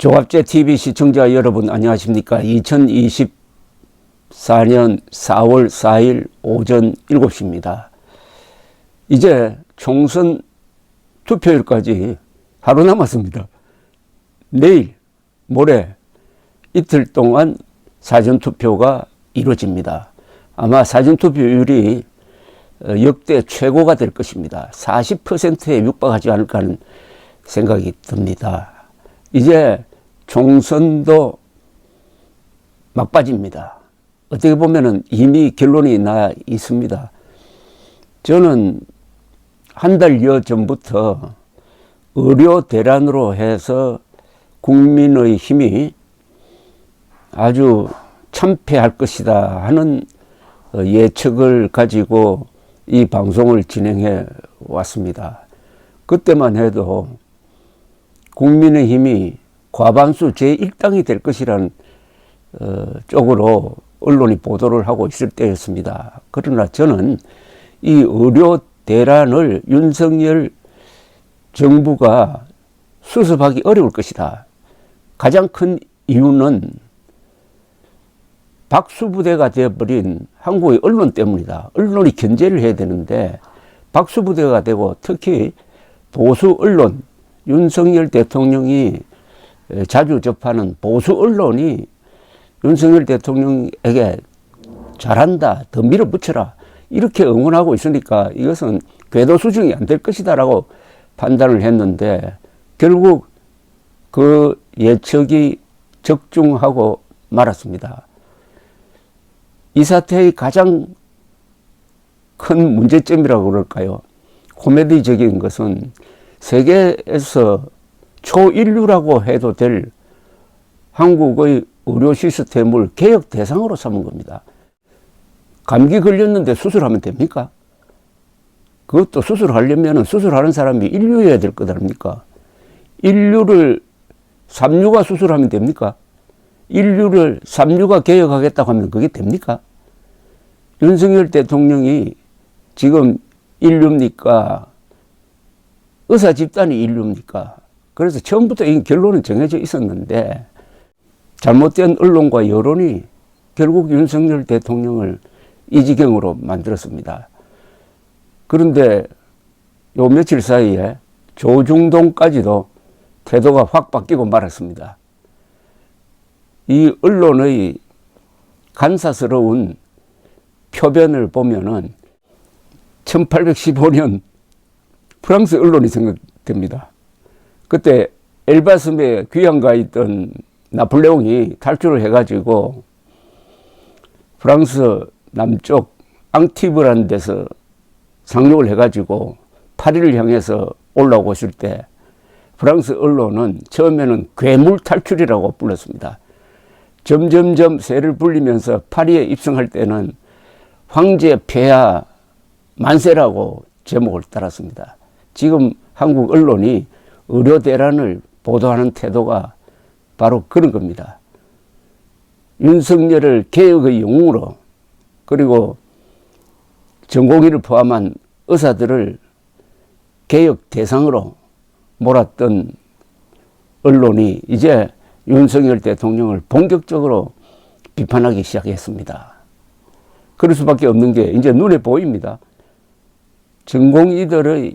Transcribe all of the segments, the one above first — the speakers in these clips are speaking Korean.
종합제 TV 시청자 여러분 안녕하십니까? 2024년 4월 4일 오전 7시입니다. 이제 총선 투표일까지 하루 남았습니다. 내일, 모레 이틀 동안 사전투표가 이루어집니다. 아마 사전투표율이 역대 최고가 될 것입니다. 40%에 육박하지 않을까 하는 생각이 듭니다. 이제 총선도 막바지입니다. 어떻게 보면은 이미 결론이 나 있습니다. 저는 한 달여 전부터 의료 대란으로 해서 국민의 힘이 아주 참패할 것이다 하는 예측을 가지고 이 방송을 진행해 왔습니다. 그때만 해도 국민의힘이 과반수 제1당이 될 것이라는 쪽으로 언론이 보도를 하고 있을 때였습니다. 그러나 저는 이 의료 대란을 윤석열 정부가 수습하기 어려울 것이다. 가장 큰 이유는 박수부대가 되어버린 한국의 언론 때문이다. 언론이 견제를 해야 되는데 박수부대가 되고 특히 보수 언론, 윤석열 대통령이 자주 접하는 보수 언론이 윤석열 대통령에게 잘한다, 더 밀어붙여라 이렇게 응원하고 있으니까 이것은 궤도 수정이 안 될 것이다 라고 판단을 했는데 결국 그 예측이 적중하고 말았습니다. 이 사태의 가장 큰 문제점이라고 그럴까요? 코미디적인 것은 세계에서 초인류라고 해도 될 한국의 의료 시스템을 개혁 대상으로 삼은 겁니다. 감기 걸렸는데 수술하면 됩니까? 그것도 수술하려면 수술하는 사람이 인류여야 될 것 아닙니까? 인류를 3류가 수술하면 됩니까? 인류를 3류가 개혁하겠다고 하면 그게 됩니까? 윤석열 대통령이 지금 인류입니까? 의사 집단이 인류입니까? 그래서 처음부터 이 결론은 정해져 있었는데 잘못된 언론과 여론이 결국 윤석열 대통령을 이 지경으로 만들었습니다. 그런데 요 며칠 사이에 조중동까지도 태도가 확 바뀌고 말았습니다. 이 언론의 간사스러운 표변을 보면은 1815년 프랑스 언론이 생각됩니다. 그때 엘바스에 귀향가 있던 나폴레옹이 탈출을 해가지고 프랑스 남쪽 앙티브라는 데서 상륙을 해가지고 파리를 향해서 올라오고 있을 때 프랑스 언론은 처음에는 괴물 탈출이라고 불렀습니다. 점점점 새를 불리면서 파리에 입성할 때는 황제 폐하 만세라고 제목을 달았습니다. 지금 한국 언론이 의료 대란을 보도하는 태도가 바로 그런 겁니다. 윤석열을 개혁의 영웅으로 그리고 전공의를 포함한 의사들을 개혁 대상으로 몰았던 언론이 이제 윤석열 대통령을 본격적으로 비판하기 시작했습니다. 그럴 수밖에 없는 게 이제 눈에 보입니다. 전공의들의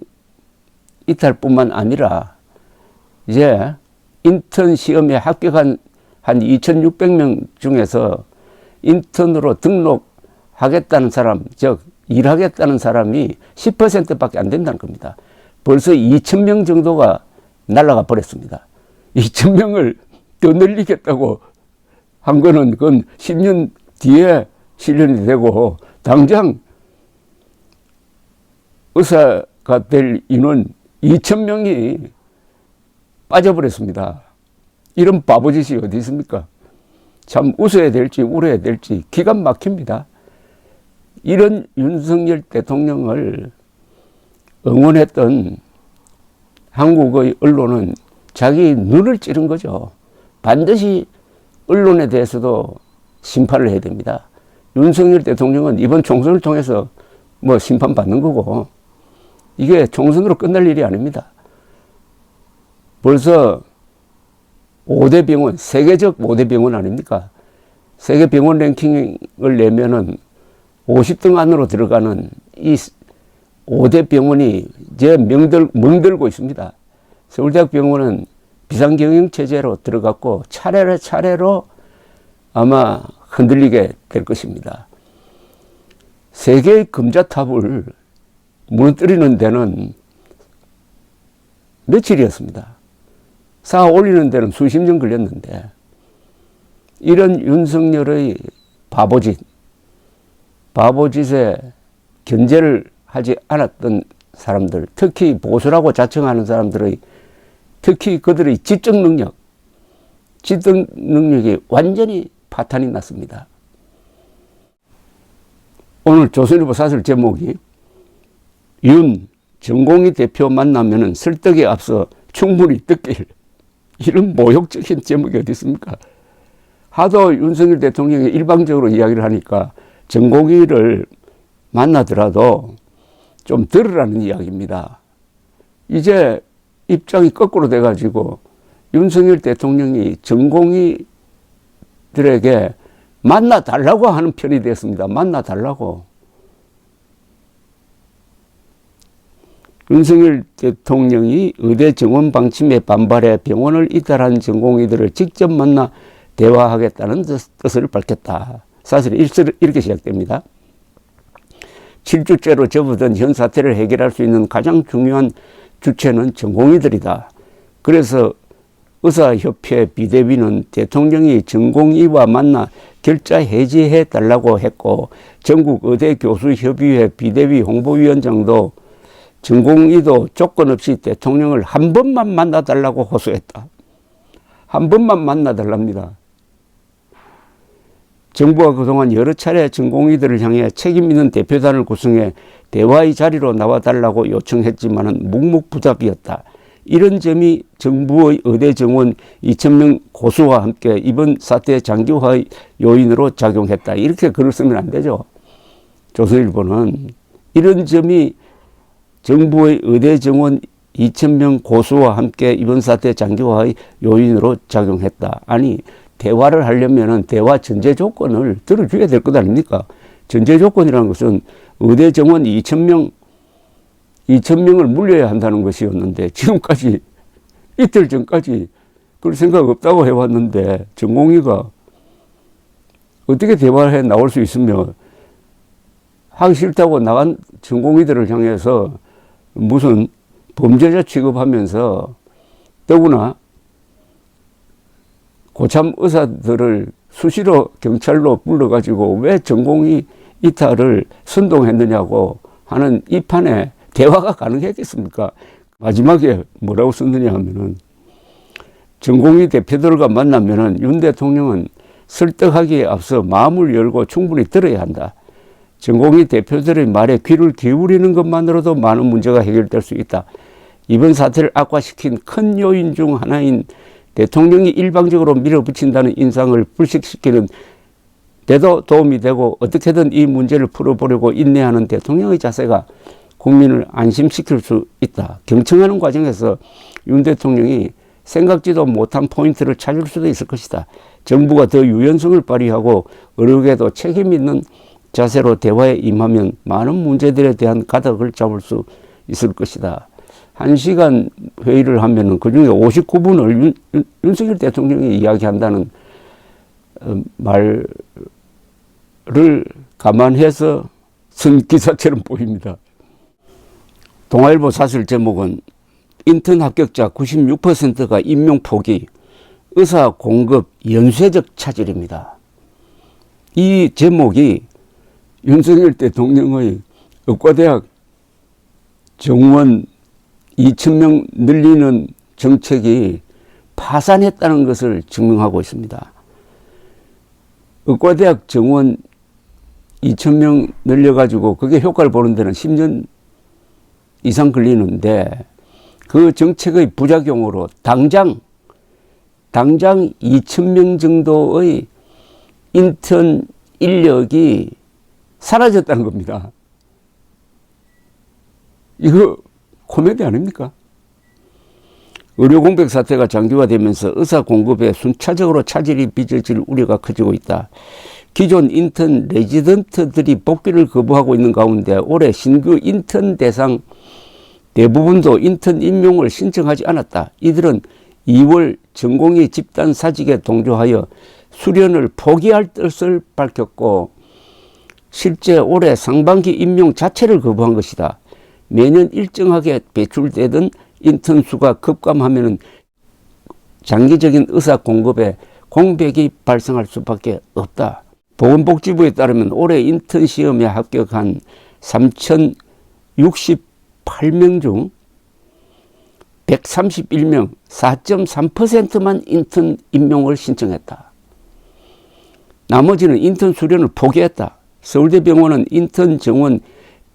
이탈뿐만 아니라 이제 인턴 시험에 합격한 한 2,600명 중에서 인턴으로 등록하겠다는 사람, 즉 일하겠다는 사람이 10%밖에 안 된다는 겁니다. 벌써 2,000명 정도가 날아가 버렸습니다. 2,000명을 더 늘리겠다고 한 거는 그건 10년 뒤에 실현이 되고 당장 의사가 될 인원 2,000명이 빠져버렸습니다. 이런 바보짓이 어디 있습니까? 참 웃어야 될지 울어야 될지 기가 막힙니다. 이런 윤석열 대통령을 응원했던 한국의 언론은 자기 눈을 찌른 거죠. 반드시 언론에 대해서도 심판을 해야 됩니다. 윤석열 대통령은 이번 총선을 통해서 뭐 심판받는 거고 이게 총선으로 끝날 일이 아닙니다. 벌써 5대 병원, 세계적 5대 병원 아닙니까? 세계 병원 랭킹을 내면은 50등 안으로 들어가는 이 5대 병원이 이제 멍들고 있습니다. 서울대학병원은 비상경영체제로 들어갔고 차례로 아마 흔들리게 될 것입니다. 세계의 금자탑을 무너뜨리는 데는 며칠이었습니다. 쌓아 올리는 데는 수십 년 걸렸는데, 이런 윤석열의 바보짓에 견제를 하지 않았던 사람들, 특히 보수라고 자청하는 사람들의, 특히 그들의 지적 능력이 완전히 파탄이 났습니다. 오늘 조선일보 사설 제목이 정공희 대표 만나면은 설득에 앞서 충분히 듣길, 이런 모욕적인 제목이 어디 있습니까? 하도 윤석열 대통령이 일방적으로 이야기를 하니까 정공희를 만나더라도 좀 들으라는 이야기입니다. 이제 입장이 거꾸로 돼가지고 윤석열 대통령이 정공희들에게 만나달라고 하는 편이 됐습니다. 만나달라고. 윤석열 대통령이 의대 정원 방침에 반발해 병원을 이탈한 전공의들을 직접 만나 대화하겠다는 뜻을 밝혔다. 사실 이렇게 시작됩니다. 7주째로 접어든 현 사태를 해결할 수 있는 가장 중요한 주체는 전공의들이다. 그래서 의사협회 비대위는 대통령이 전공의와 만나 결자 해지해 달라고 했고, 전국의대교수협의회 비대위 홍보위원장도 전공의도 조건 없이 대통령을 한 번만 만나달라고 호소했다. 한 번만 만나달랍니다. 정부가 그동안 여러 차례 전공의들을 향해 책임 있는 대표단을 구성해 대화의 자리로 나와달라고 요청했지만은 묵묵부답이었다. 이런 점이 정부의 의대 정원 2,000명 고수와 함께 이번 사태 장기화의 요인으로 작용했다. 이렇게 글을 쓰면 안 되죠. 조선일보는 이런 점이 정부의 의대 정원 2,000명 고수와 함께 이번 사태 장기화의 요인으로 작용했다. 아니, 대화를 하려면은 대화 전제 조건을 들어줘야 될 것 아닙니까? 전제 조건이라는 것은 의대 정원 2,000명을 물려야 한다는 것이었는데, 지금까지 이틀 전까지 그럴 생각 없다고 해왔는데, 전공의가 어떻게 대화해 나올 수 있으며, 하기 싫다고 나간 전공의들을 향해서 무슨 범죄자 취급하면서, 더구나 고참 의사들을 수시로 경찰로 불러가지고 왜 전공의 이탈을 선동했느냐고 하는 이 판에 대화가 가능했겠습니까? 마지막에 뭐라고 썼느냐 하면은, 전공의 대표들과 만나면은 윤 대통령은 설득하기에 앞서 마음을 열고 충분히 들어야 한다. 전공의 대표들의 말에 귀를 기울이는 것만으로도 많은 문제가 해결될 수 있다. 이번 사태를 악화시킨 큰 요인 중 하나인 대통령이 일방적으로 밀어붙인다는 인상을 불식시키는 데도 도움이 되고, 어떻게든 이 문제를 풀어보려고 인내하는 대통령의 자세가 국민을 안심시킬 수 있다. 경청하는 과정에서 윤 대통령이 생각지도 못한 포인트를 찾을 수도 있을 것이다. 정부가 더 유연성을 발휘하고 의료계도 책임 있는 자세로 대화에 임하면 많은 문제들에 대한 가닥을 잡을 수 있을 것이다. 1시간 회의를 하면은 그중에 59분을 윤석열 대통령이 이야기한다는 말을 감안해서 쓴 기사처럼 보입니다. 동아일보 사설 제목은 인턴 합격자 96%가 임용 포기, 의사 공급 연쇄적 차질입니다. 이 제목이 윤석열 대통령의 의과대학 정원 2,000명 늘리는 정책이 파산했다는 것을 증명하고 있습니다. 의과대학 정원 2,000명 늘려가지고 그게 효과를 보는 데는 10년 이상 걸리는데, 그 정책의 부작용으로 당장 2,000명 정도의 인턴 인력이 사라졌다는 겁니다. 이거 코미디 아닙니까? 의료 공백 사태가 장기화되면서 의사 공급에 순차적으로 차질이 빚어질 우려가 커지고 있다. 기존 인턴 레지던트들이 복귀를 거부하고 있는 가운데 올해 신규 인턴 대상 대부분도 인턴 임용을 신청하지 않았다. 이들은 2월 전공의 집단 사직에 동조하여 수련을 포기할 뜻을 밝혔고 실제 올해 상반기 임용 자체를 거부한 것이다. 매년 일정하게 배출되던 인턴 수가 급감하면 장기적인 의사 공급에 공백이 발생할 수밖에 없다. 보건복지부에 따르면 올해 인턴 시험에 합격한 3,068명 중 131명, 4.3%만 인턴 임용을 신청했다. 나머지는 인턴 수련을 포기했다. 서울대병원은 인턴 정원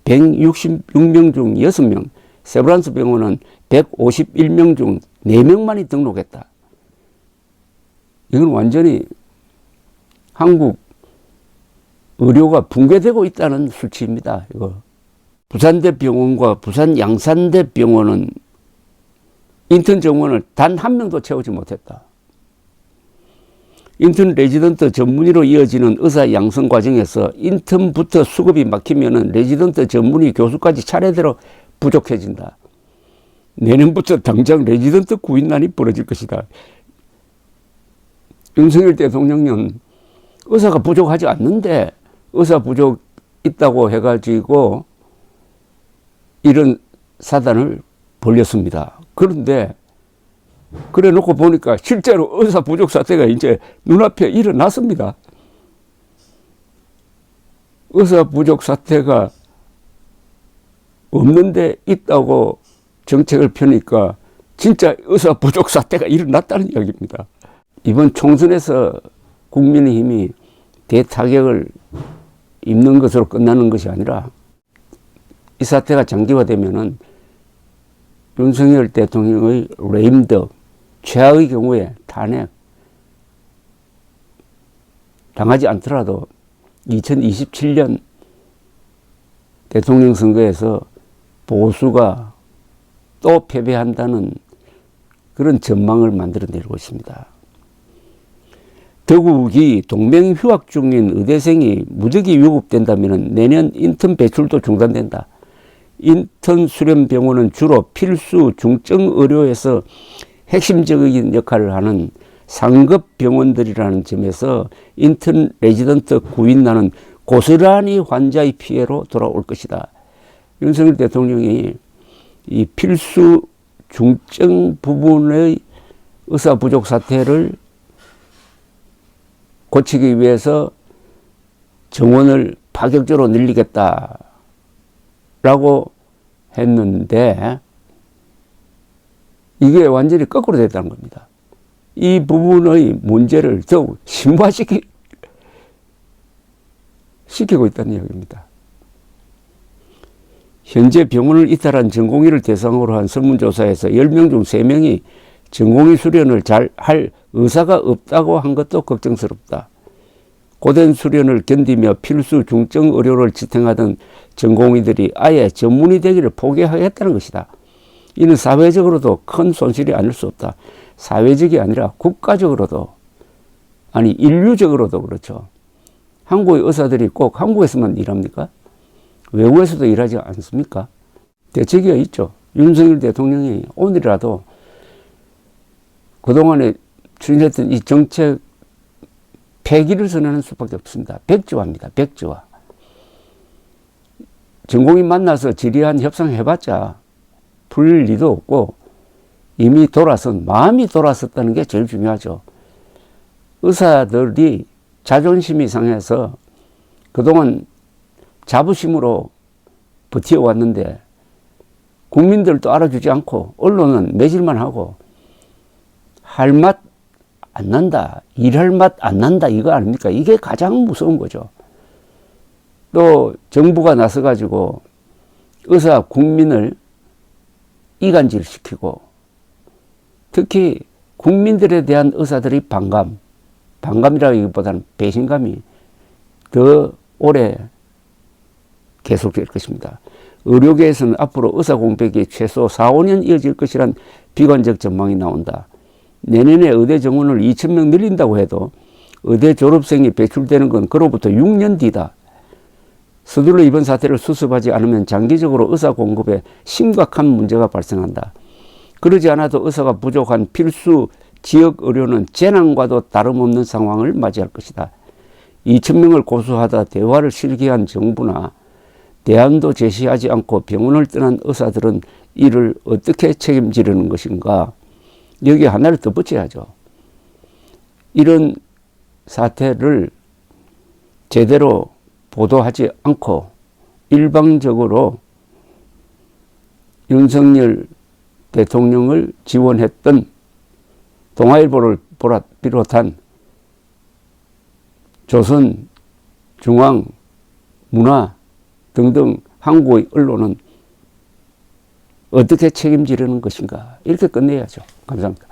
166명 중 6명, 세브란스 병원은 151명 중 4명만이 등록했다. 이건 완전히 한국 의료가 붕괴되고 있다는 수치입니다. 이거. 부산대 병원과 부산 양산대 병원은 인턴 정원을 단 한 명도 채우지 못했다. 인턴 레지던트 전문의로 이어지는 의사 양성 과정에서 인턴부터 수급이 막히면 레지던트 전문의 교수까지 차례대로 부족해진다. 내년부터 당장 레지던트 구인난이 벌어질 것이다. 윤석열 대통령은 의사가 부족하지 않는데 의사 부족 있다고 해가지고 이런 사단을 벌였습니다. 그런데 그래 놓고 보니까 실제로 의사 부족 사태가 이제 눈앞에 일어났습니다. 의사 부족 사태가 없는데 있다고 정책을 펴니까 진짜 의사 부족 사태가 일어났다는 이야기입니다. 이번 총선에서 국민의힘이 대타격을 입는 것으로 끝나는 것이 아니라 이 사태가 장기화되면은 윤석열 대통령의 레임덕, 최악의 경우에 탄핵 당하지 않더라도 2027년 대통령 선거에서 보수가 또 패배한다는 그런 전망을 만들어내고 있습니다. 더욱이 동맹 휴학 중인 의대생이 무작위 유급된다면 내년 인턴 배출도 중단된다. 인턴 수련 병원은 주로 필수 중증 의료에서 핵심적인 역할을 하는 상급 병원들이라는 점에서 인턴 레지던트 구인난은 고스란히 환자의 피해로 돌아올 것이다. 윤석열 대통령이 이 필수 중증 부분의 의사 부족 사태를 고치기 위해서 정원을 파격적으로 늘리겠다라고 했는데 이게 완전히 거꾸로 됐다는 겁니다. 이 부분의 문제를 더욱 심화시키고 있다는 이야기입니다. 현재 병원을 이탈한 전공의를 대상으로 한 설문조사에서 10명 중 3명이 전공의 수련을 잘 할 의사가 없다고 한 것도 걱정스럽다. 고된 수련을 견디며 필수 중증 의료를 지탱하던 전공의들이 아예 전문의 되기를 포기하겠다는 것이다. 이는 사회적으로도 큰 손실이 아닐 수 없다. 사회적이 아니라 국가적으로도, 아니 인류적으로도 그렇죠. 한국의 의사들이 꼭 한국에서만 일합니까? 외국에서도 일하지 않습니까? 대책이 있죠. 윤석열 대통령이 오늘이라도 그동안에 추진했던 이 정책 폐기를 선언하는 수밖에 없습니다. 백지화입니다. 백지화. 전공의 만나서 지리한 협상해봤자 풀릴 리도 없고 이미 마음이 돌아섰다는 게 제일 중요하죠. 의사들이 자존심이 상해서 그동안 자부심으로 버텨왔는데 국민들도 알아주지 않고 언론은 매질만 하고 할 맛 안 난다, 일할 맛 안 난다 이거 아닙니까? 이게 가장 무서운 거죠. 또 정부가 나서가지고 의사 국민을 이간질시키고 특히 국민들에 대한 의사들의 반감이라기보다는 배신감이 더 오래 계속될 것입니다. 의료계에서는 앞으로 의사 공백이 최소 4, 5년 이어질 것이란 비관적 전망이 나온다. 내년에 의대 정원을 2,000명 늘린다고 해도 의대 졸업생이 배출되는 건 그로부터 6년 뒤다. 서둘러 이번 사태를 수습하지 않으면 장기적으로 의사 공급에 심각한 문제가 발생한다. 그러지 않아도 의사가 부족한 필수 지역 의료는 재난과도 다름없는 상황을 맞이할 것이다. 2,000명을 고수하다 대화를 실기한 정부나 대안도 제시하지 않고 병원을 떠난 의사들은 이를 어떻게 책임지려는 것인가? 여기에 하나를 더 붙여야죠. 이런 사태를 제대로 보도하지 않고 일방적으로 윤석열 대통령을 지원했던 동아일보를 비롯한 조선, 중앙, 문화 등등 한국의 언론은 어떻게 책임지려는 것인가 이렇게 끝내야죠. 감사합니다.